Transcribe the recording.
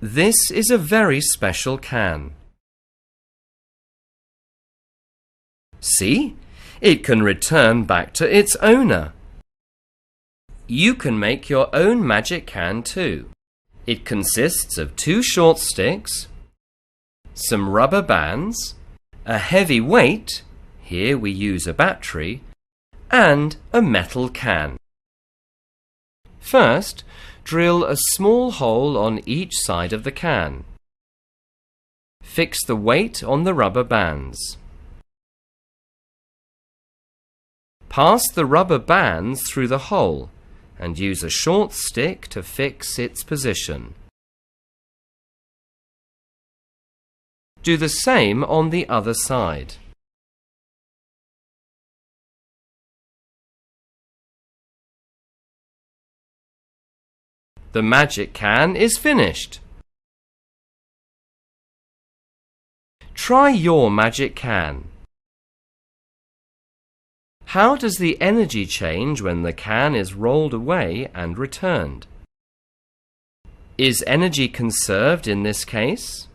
This is a very special can. See? It can return back to its owner. You can make your own magic can too. It consists of 2 short sticks, some rubber bands, a heavy weight, here we use a battery, and a metal can. First, drill a small hole on each side of the can. Fix the weight on the rubber bands. Pass the rubber bands through the hole and use a short stick to fix its position. Do the same on the other side. The magic can is finished. Try your magic can. How does the energy change when the can is rolled away and returned? Is energy conserved in this case?